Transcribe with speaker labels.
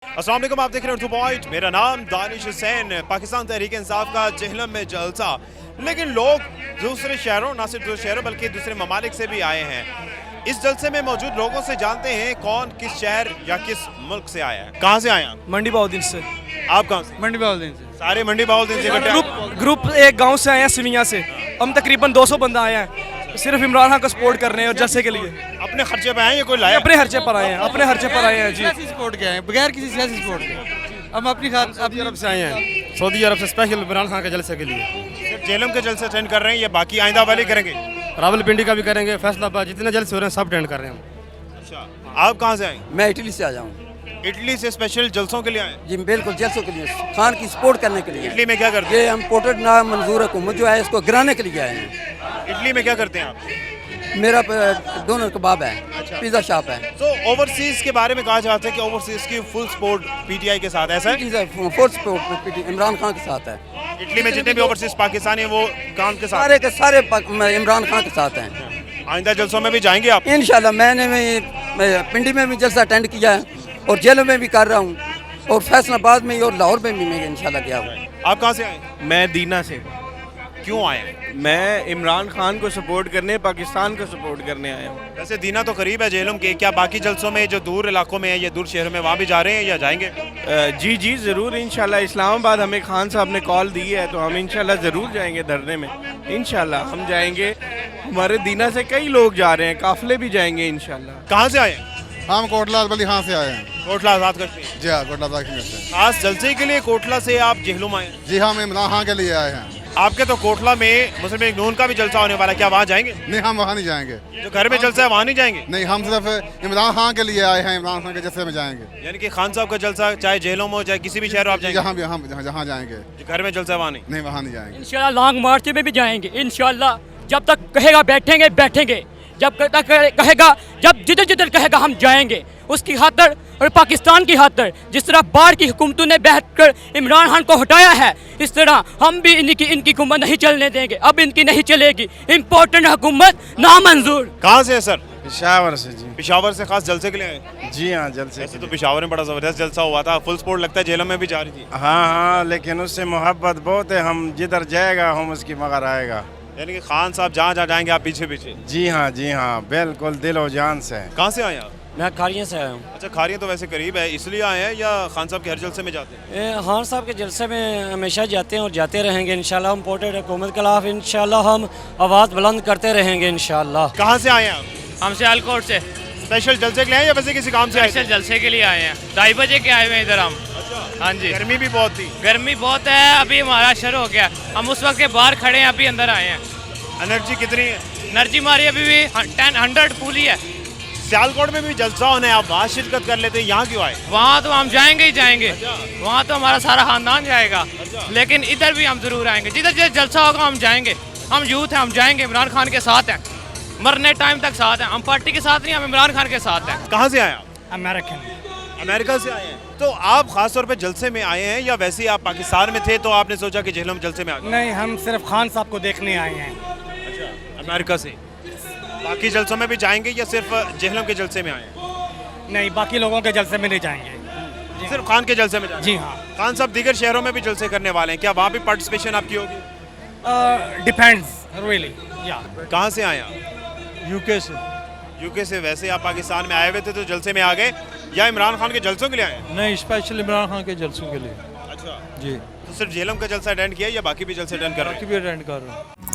Speaker 1: अस्सलाम वालेकुम, आप देख रहे हैं उर्दू पॉइंट। मेरा नाम दानिश हुसैन। पाकिस्तान तहरीक इंसाफ का जेहलम में जलसा, लेकिन लोग दूसरे शहरों, ना सिर्फ दूसरे शहरों बल्कि दूसरे ममालिक से भी आए हैं। इस जलसे में मौजूद लोगों से जानते हैं कौन किस शहर या किस मुल्क से आया है। कहाँ से आए हैं?
Speaker 2: मंडी बाउद्दीन से।
Speaker 1: आप कहाँ से?
Speaker 2: मंडी बाउद्दीन से।
Speaker 1: सारे मंडी बाउद्दीन से इकट्ठे?
Speaker 2: ग्रुप एक गांव से आए हैं, सिविया से। हम तकरीबन 200 बंदा आए हैं सिर्फ इमरान खान का सपोर्ट करने और जलसे के लिए।
Speaker 1: अपने खर्चे पे आए हैं या कोई लाया?
Speaker 2: अपने खर्चे पर आए हैं, अपने खर्चे पर आए हैं जी।
Speaker 3: सियासी सपोर्ट के आए हैं, बगैर किसी सियासी सपोर्ट के। हम अपनी
Speaker 4: सऊदी अरब से आए हैं, सऊदी अरब से स्पेशल इमरान खान के जलसे के लिए।
Speaker 1: सिर्फ जेहलम के जलसे अटेंड कर रहे हैं या बाकी आइंदा वाले करेंगे?
Speaker 4: रावलपिंडी का भी करेंगे, फैसलाबाद, जितने जलसे हो रहे हैं सब अटेंड कर रहे हैं।
Speaker 1: अच्छा, आप कहाँ से आए?
Speaker 5: मैं इटली से आया हूँ।
Speaker 1: इटली से स्पेशल जलसों के लिए आए?
Speaker 5: जी बिल्कुल, जलसों के लिए, खान की सपोर्ट करने के लिए।
Speaker 1: इटली में क्या करते हैं?
Speaker 5: ये इम्पोर्टेड ना मंजूर हुकूमत जो है इसको गिराने के लिए आए हैं।
Speaker 1: इटली में क्या करते हैं आप?
Speaker 5: मेरा डोनर कबाब है, पिज़्ज़ा शॉप है।
Speaker 1: तो ओवरसीज के बारे में कहा जाता है कि ओवरसीज की फुल सपोर्ट पीटीआई के साथ, ऐसा है?
Speaker 5: फुल सपोर्ट इमरान खान के साथ है।
Speaker 1: इटली में जितने भी ओवरसीज पाकिस्तानी हैं वो कौन के साथ?
Speaker 5: सारे के सारे इमरान खान के साथ हैं।
Speaker 1: आइंदा जलसों में भी जाएंगे आप?
Speaker 5: इंशाल्लाह। मैं पिंडी में भी जलसा अटेंड किया है और जेलों में भी कर रहा हूँ और फैसलाबाद में और लाहौर में भी मैं इंशाल्लाह गया हूँ।
Speaker 1: आप कहाँ से आए?
Speaker 6: मैं दीना से।
Speaker 1: क्यों आए?
Speaker 6: मैं इमरान खान को सपोर्ट करने, पाकिस्तान को सपोर्ट करने आया हूँ।
Speaker 1: वैसे दीना तो करीब है जेहलम के, क्या बाकी जलसों में जो दूर इलाकों में है या दूर शहरों में वहाँ भी जा रहे हैं या जाएंगे?
Speaker 6: जी जी ज़रूर, इंशाल्लाह। इस्लामाबाद हमें खान साहब ने कॉल दी है तो हम इंशाल्लाह ज़रूर जाएंगे धरने में। इंशाल्लाह हम जाएंगे। हमारे दीना से कई लोग जा रहे हैं, काफिले भी जाएंगे इंशाल्लाह।
Speaker 1: कहाँ से आए?
Speaker 3: हम कोटला बल्ली खां से आए हैं।
Speaker 1: कोटला आज़ाद कश्मीर।
Speaker 3: जी हाँ, कोटला आज़ाद कश्मीर से।
Speaker 1: खास जलसे के लिए कोटला से आप जेहलम आए?
Speaker 3: जी हाँ, हम इमरान खान के लिए आए हैं।
Speaker 1: आपके तो कोटला में मुस्लिम लीग नून का भी जलसा होने वाला है, क्या वहाँ जाएंगे?
Speaker 3: नहीं, हम वहाँ नहीं जाएंगे।
Speaker 1: जो घर में जलसा है वहाँ नहीं जाएंगे?
Speaker 3: नहीं, हम सिर्फ इमरान खान के लिए आए हैं, इमरान खान के जलसे में जाएंगे।
Speaker 1: यानी कि खान साहब का जलसा चाहे जेहलम हो चाहे किसी भी शहर हो आप जाएंगे?
Speaker 3: जहाँ भी हम जहाँ जाएंगे।
Speaker 1: जो घर में जलसा है वहाँ नहीं?
Speaker 3: नहीं, वहाँ नहीं जाएंगे।
Speaker 7: इंशाल्लाह लॉन्ग मार्च में भी जाएंगे इंशाल्लाह। जब तक कहेगा बैठेंगे बैठेंगे, जब तक कहेगा, जब जिधर जिधर कहेगा हम जाएंगे। उसकी खातर और पाकिस्तान की खातर जिस तरह बाहर की हुकूमतों ने बैठकर इमरान खान को हटाया है, इस तरह हम भी इनकी हुकूमत नहीं चलने देंगे। अब इनकी नहीं चलेगी। इम्पोर्टेंट हुकूमत नामंजूर।
Speaker 1: कहाँ से है सर?
Speaker 6: पेशावर से जी।
Speaker 1: पिशावर से खास जलसे के लिए आए?
Speaker 6: जी हाँ, जलसे।
Speaker 1: ऐसे तो पिशावर में बड़ा ज़बरदस्त जलसा हुआ था, फुल सपोर्ट लगता है, जेहलम में भी जा रही थी।
Speaker 6: हाँ हाँ, लेकिन उससे मोहब्बत बहुत है। हम जिधर जाएगा हम उसकी मगर आएगा।
Speaker 1: यानी कि खान साहब जहाँ जहाँ जाएंगे आप पीछे पीछे?
Speaker 6: जी हाँ, बिल्कुल दिल और जान से।
Speaker 1: कहाँ से आए आप?
Speaker 7: मैं खारिया से आया हूँ।
Speaker 1: अच्छा, खारिया तो वैसे करीब है, इसलिए आए हैं या खान साहब के हर जलसे में जाते हैं?
Speaker 7: खान साहब के जलसे में हमेशा जाते हैं और जाते रहेंगे इंशाल्लाह। इम्पोर्टेड हुकूमत के खिलाफ इंशाल्लाह हम आवाज़ बुलंद करते रहेंगे इंशाल्लाह।
Speaker 1: कहाँ से आए हैं आप?
Speaker 8: हम सियालकोट से
Speaker 1: स्पेशल जलसे के लिए आए या वैसे किसी काम से आए थे?
Speaker 8: स्पेशल जलसे के लिए आए हैं। 2:30 बजे के आए हुए हैं इधर हम। हाँ जी,
Speaker 1: गर्मी भी बहुत थी।
Speaker 8: गर्मी बहुत है। अभी हमारा शुरू हो गया, हम उस वक्त के बाहर खड़े हैं, अभी अंदर आए हैं।
Speaker 1: एनर्जी कितनी है?
Speaker 8: एनर्जी हमारी अभी भी 100 फुल ही है।
Speaker 1: सियालकोट में भी जलसा होना है, आप वहाँ शिरकत कर लेते हैं, यहाँ क्यों आए?
Speaker 8: वहाँ तो हम जाएंगे ही जाएंगे, वहाँ तो हमारा सारा खानदान जाएगा, लेकिन इधर भी हम जरूर आएंगे। जिधर जिधर जलसा होगा हम जाएंगे। हम यूथ हैं, हम जाएंगे, इमरान खान के साथ हैं, मरने टाइम तक साथ हैं। हम पार्टी के साथ नहीं, हम इमरान खान के साथ हैं।
Speaker 1: कहाँ से आए आप?
Speaker 7: अमेरिकन।
Speaker 1: अमेरिका से आए हैं। तो आप खास तौर पे जलसे में आए हैं या वैसे ही आप पाकिस्तान में थे तो आपने सोचा कि जेहलम जलसे में आ गए?
Speaker 2: नहीं, हम सिर्फ खान साहब को देखने आए हैं।
Speaker 1: अमेरिका से। बाकी जलसों में भी जाएंगे या सिर्फ जेहलम के जलसे में आए हैं?
Speaker 2: नहीं, बाकी लोगों के जलसे में नहीं जाएंगे।
Speaker 1: सिर्फ खान के जलसे में जाएंगे?
Speaker 2: जी हाँ।
Speaker 1: खान साहब दीगर शहरों में भी जलसे करने वाले हैं, क्या वहाँ भी पार्टिसिपेशन आपकी होगी?
Speaker 2: Depends really. या
Speaker 1: कहाँ से आए आप?
Speaker 2: यूके से।
Speaker 1: यूके से। वैसे आप पाकिस्तान में आए हुए थे तो जलसे में आ गए या इमरान खान के जलसों के लिए आए?
Speaker 2: नहीं, स्पेशल इमरान खान के जलसों के लिए।
Speaker 1: अच्छा
Speaker 2: जी।
Speaker 1: तो सिर्फ जेहलम का जलसा अटेंड किया या बाकी भी जलसे अटेंड कर रहे हैं?
Speaker 2: भी अटेंड कर रहा हूँ।